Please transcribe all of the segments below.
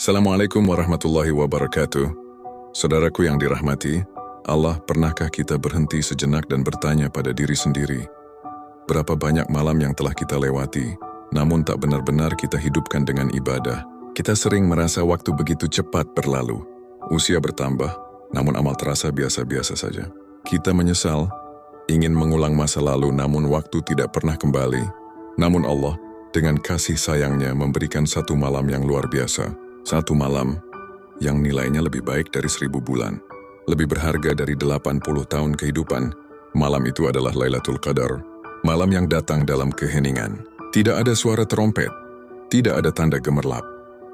Assalamualaikum warahmatullahi wabarakatuh. Saudaraku yang dirahmati, Allah, pernahkah kita berhenti sejenak dan bertanya pada diri sendiri, berapa banyak malam yang telah kita lewati, namun tak benar-benar kita hidupkan dengan ibadah. Kita sering merasa waktu begitu cepat berlalu. Usia bertambah, namun amal terasa biasa-biasa saja. Kita menyesal, ingin mengulang masa lalu namun waktu tidak pernah kembali. Namun Allah, dengan kasih sayangnya memberikan satu malam yang luar biasa. Satu malam yang nilainya lebih baik dari 1000 bulan. Lebih berharga dari 80 tahun kehidupan. Malam itu adalah Lailatul Qadar. Malam yang datang dalam keheningan. Tidak ada suara trompet. Tidak ada tanda gemerlap.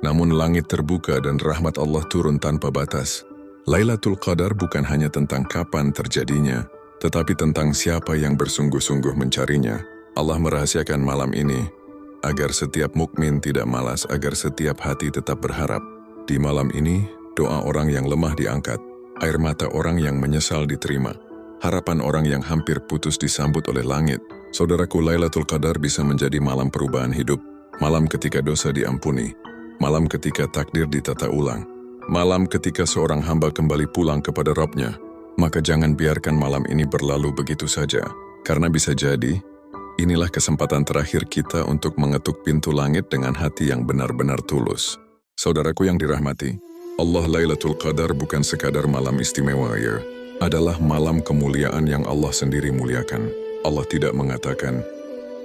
Namun langit terbuka dan rahmat Allah turun tanpa batas. Lailatul Qadar bukan hanya tentang kapan terjadinya, tetapi tentang siapa yang bersungguh-sungguh mencarinya. Allah merahasiakan malam ini agar setiap mukmin tidak malas, agar setiap hati tetap berharap. Di malam ini, doa orang yang lemah diangkat, air mata orang yang menyesal diterima, harapan orang yang hampir putus disambut oleh langit. Saudaraku, Lailatul Qadar bisa menjadi malam perubahan hidup, malam ketika dosa diampuni, malam ketika takdir ditata ulang, malam ketika seorang hamba kembali pulang kepada Rabb-Nya. Maka jangan biarkan malam ini berlalu begitu saja, karena bisa jadi inilah kesempatan terakhir kita untuk mengetuk pintu langit dengan hati yang benar-benar tulus. Saudaraku yang dirahmati, Allah, Lailatul Qadar bukan sekadar malam istimewa ya, adalah malam kemuliaan yang Allah sendiri muliakan. Allah tidak mengatakan,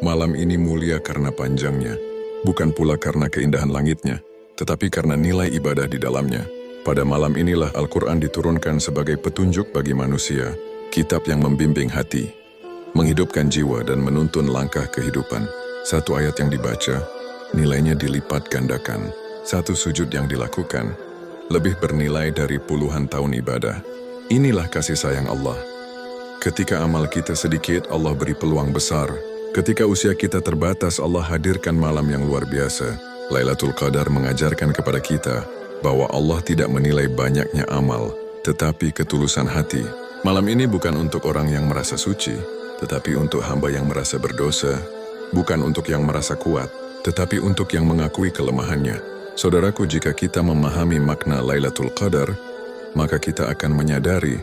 malam ini mulia karena panjangnya, bukan pula karena keindahan langitnya, tetapi karena nilai ibadah di dalamnya. Pada malam inilah Al-Quran diturunkan sebagai petunjuk bagi manusia, kitab yang membimbing hati, menghidupkan jiwa dan menuntun langkah kehidupan. Satu ayat yang dibaca, nilainya dilipat gandakan. Satu sujud yang dilakukan, lebih bernilai dari puluhan tahun ibadah. Inilah kasih sayang Allah. Ketika amal kita sedikit, Allah beri peluang besar. Ketika usia kita terbatas, Allah hadirkan malam yang luar biasa. Lailatul Qadar mengajarkan kepada kita bahwa Allah tidak menilai banyaknya amal, tetapi ketulusan hati. Malam ini bukan untuk orang yang merasa suci, tetapi untuk hamba yang merasa berdosa, bukan untuk yang merasa kuat, tetapi untuk yang mengakui kelemahannya. Saudaraku, jika kita memahami makna Lailatul Qadar, maka kita akan menyadari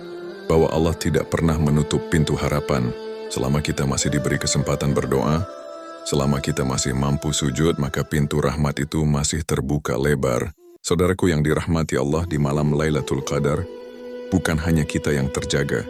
bahwa Allah tidak pernah menutup pintu harapan. Selama kita masih diberi kesempatan berdoa, selama kita masih mampu sujud, maka pintu rahmat itu masih terbuka lebar. Saudaraku yang dirahmati Allah, di malam Lailatul Qadar, bukan hanya kita yang terjaga.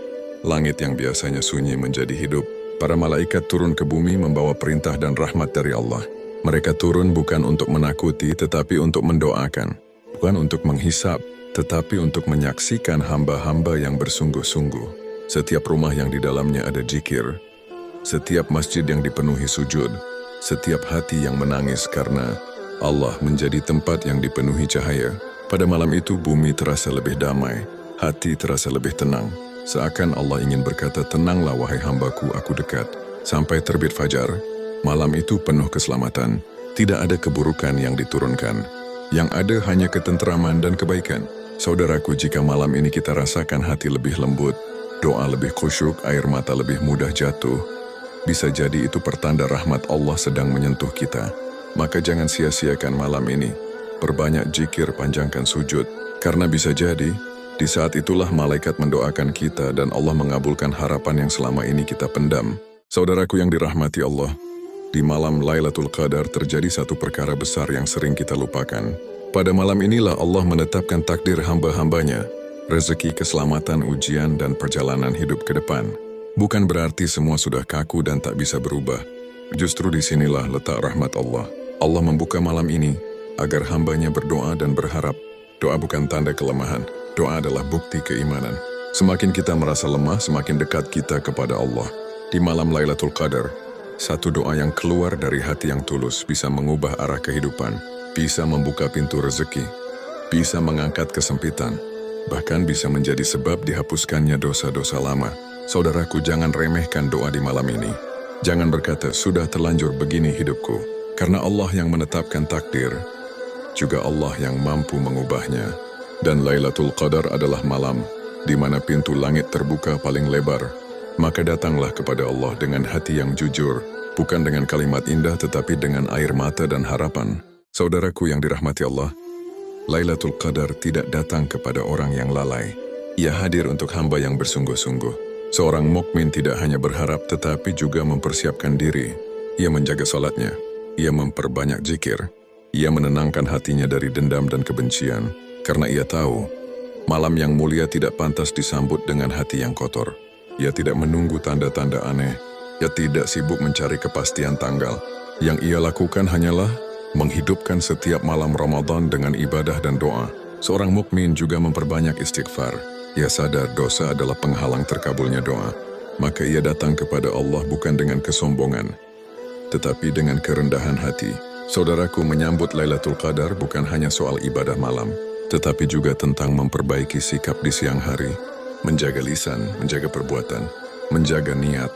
Langit yang biasanya sunyi menjadi hidup. Para malaikat turun ke bumi membawa perintah dan rahmat dari Allah. Mereka turun bukan untuk menakuti, tetapi untuk mendoakan. Bukan untuk menghisap, tetapi untuk menyaksikan hamba-hamba yang bersungguh-sungguh. Setiap rumah yang di dalamnya ada zikir, setiap masjid yang dipenuhi sujud, setiap hati yang menangis karena Allah menjadi tempat yang dipenuhi cahaya. Pada malam itu bumi terasa lebih damai, hati terasa lebih tenang. Seakan Allah ingin berkata, tenanglah wahai hambaku, aku dekat. Sampai terbit fajar, malam itu penuh keselamatan. Tidak ada keburukan yang diturunkan. Yang ada hanya ketentraman dan kebaikan. Saudaraku, jika malam ini kita rasakan hati lebih lembut, doa lebih khusyuk, air mata lebih mudah jatuh, bisa jadi itu pertanda rahmat Allah sedang menyentuh kita. Maka jangan sia-siakan malam ini. Perbanyak zikir, panjangkan sujud. Karena bisa jadi di saat itulah malaikat mendoakan kita dan Allah mengabulkan harapan yang selama ini kita pendam. Saudaraku yang dirahmati Allah, di malam Lailatul Qadar terjadi satu perkara besar yang sering kita lupakan. Pada malam inilah Allah menetapkan takdir hamba-hambanya, rezeki, keselamatan, ujian, dan perjalanan hidup ke depan. Bukan berarti semua sudah kaku dan tak bisa berubah. Justru disinilah letak rahmat Allah. Allah membuka malam ini agar hambanya berdoa dan berharap. Doa bukan tanda kelemahan. Doa adalah bukti keimanan. Semakin kita merasa lemah, semakin dekat kita kepada Allah. Di malam Lailatul Qadar, satu doa yang keluar dari hati yang tulus bisa mengubah arah kehidupan, bisa membuka pintu rezeki, bisa mengangkat kesempitan, bahkan bisa menjadi sebab dihapuskannya dosa-dosa lama. Saudaraku, jangan remehkan doa di malam ini. Jangan berkata, sudah terlanjur begini hidupku. Karena Allah yang menetapkan takdir, juga Allah yang mampu mengubahnya. Dan Lailatul Qadar adalah malam di mana pintu langit terbuka paling lebar. Maka datanglah kepada Allah dengan hati yang jujur, bukan dengan kalimat indah tetapi dengan air mata dan harapan. Saudaraku yang dirahmati Allah, Lailatul Qadar tidak datang kepada orang yang lalai. Ia hadir untuk hamba yang bersungguh-sungguh. Seorang mukmin tidak hanya berharap tetapi juga mempersiapkan diri. Ia menjaga salatnya, ia memperbanyak zikir, ia menenangkan hatinya dari dendam dan kebencian, karena ia tahu, malam yang mulia tidak pantas disambut dengan hati yang kotor. Ia tidak menunggu tanda-tanda aneh, ia tidak sibuk mencari kepastian tanggal. Yang ia lakukan hanyalah menghidupkan setiap malam Ramadan dengan ibadah dan doa. Seorang mukmin juga memperbanyak istighfar. Ia sadar dosa adalah penghalang terkabulnya doa. Maka ia datang kepada Allah bukan dengan kesombongan, tetapi dengan kerendahan hati. Saudaraku, menyambut Lailatul Qadar bukan hanya soal ibadah malam, tetapi juga tentang memperbaiki sikap di siang hari, menjaga lisan, menjaga perbuatan, menjaga niat.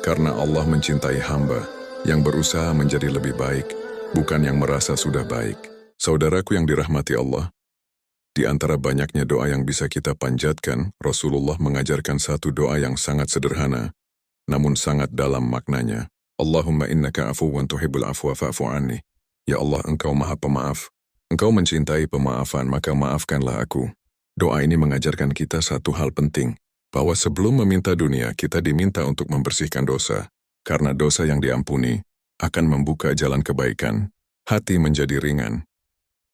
Karena Allah mencintai hamba yang berusaha menjadi lebih baik, bukan yang merasa sudah baik. Saudaraku yang dirahmati Allah, di antara banyaknya doa yang bisa kita panjatkan, Rasulullah mengajarkan satu doa yang sangat sederhana, namun sangat dalam maknanya. Allahumma innaka afuwan tuhibbul afwa fa'fu anni. Ya Allah, Engkau Maha Pemaaf. Engkau mencintai pemaafan, maka maafkanlah aku. Doa ini mengajarkan kita satu hal penting, bahwa sebelum meminta dunia, kita diminta untuk membersihkan dosa. Karena dosa yang diampuni akan membuka jalan kebaikan. Hati menjadi ringan.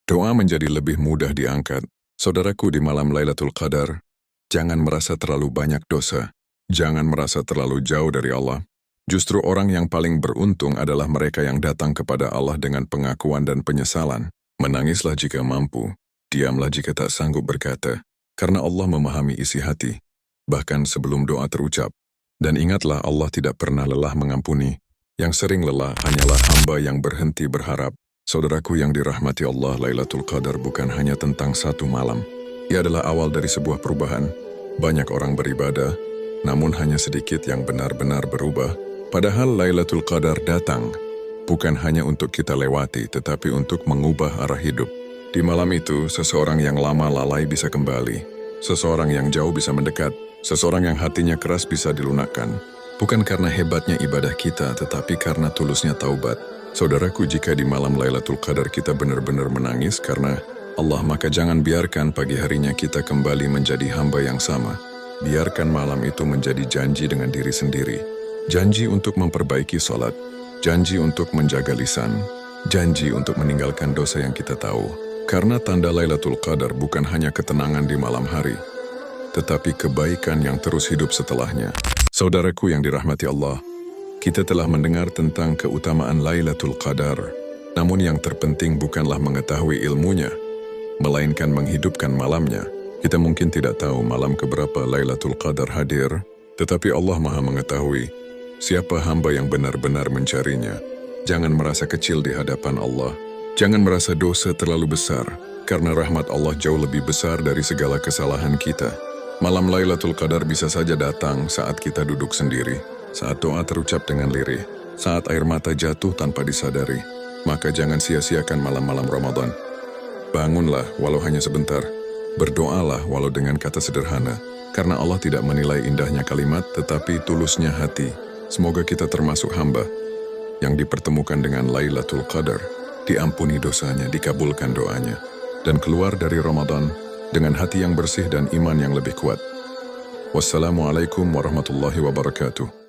Doa menjadi lebih mudah diangkat. Saudaraku, di malam Lailatul Qadar, jangan merasa terlalu banyak dosa. Jangan merasa terlalu jauh dari Allah. Justru orang yang paling beruntung adalah mereka yang datang kepada Allah dengan pengakuan dan penyesalan. Menangislah jika mampu, diamlah jika tak sanggup berkata, karena Allah memahami isi hati, bahkan sebelum doa terucap. Dan ingatlah, Allah tidak pernah lelah mengampuni. Yang sering lelah hanyalah hamba yang berhenti berharap. Saudaraku yang dirahmati Allah, Lailatul Qadar bukan hanya tentang satu malam. Ia adalah awal dari sebuah perubahan. Banyak orang beribadah, namun hanya sedikit yang benar-benar berubah. Padahal Lailatul Qadar datang bukan hanya untuk kita lewati, tetapi untuk mengubah arah hidup. Di malam itu, seseorang yang lama lalai bisa kembali. Seseorang yang jauh bisa mendekat. Seseorang yang hatinya keras bisa dilunakkan. Bukan karena hebatnya ibadah kita, tetapi karena tulusnya taubat. Saudaraku, jika di malam Lailatul Qadar kita benar-benar menangis karena Allah, maka jangan biarkan pagi harinya kita kembali menjadi hamba yang sama. Biarkan malam itu menjadi janji dengan diri sendiri. Janji untuk memperbaiki salat. Janji untuk menjaga lisan. Janji untuk meninggalkan dosa yang kita tahu. Karena tanda Lailatul Qadar bukan hanya ketenangan di malam hari, tetapi kebaikan yang terus hidup setelahnya. Saudaraku yang dirahmati Allah, kita telah mendengar tentang keutamaan Lailatul Qadar. Namun yang terpenting bukanlah mengetahui ilmunya, melainkan menghidupkan malamnya. Kita mungkin tidak tahu malam keberapa Lailatul Qadar hadir, tetapi Allah Maha mengetahui siapa hamba yang benar-benar mencarinya. Jangan merasa kecil di hadapan Allah. Jangan merasa dosa terlalu besar, karena rahmat Allah jauh lebih besar dari segala kesalahan kita. Malam Lailatul Qadar bisa saja datang saat kita duduk sendiri, saat doa terucap dengan lirih, saat air mata jatuh tanpa disadari. Maka jangan sia-siakan malam-malam Ramadan. Bangunlah walau hanya sebentar. Berdoalah walau dengan kata sederhana. Karena Allah tidak menilai indahnya kalimat, tetapi tulusnya hati. Semoga kita termasuk hamba yang dipertemukan dengan Lailatul Qadar, diampuni dosanya, dikabulkan doanya, dan keluar dari Ramadan dengan hati yang bersih dan iman yang lebih kuat. Wassalamualaikum warahmatullahi wabarakatuh.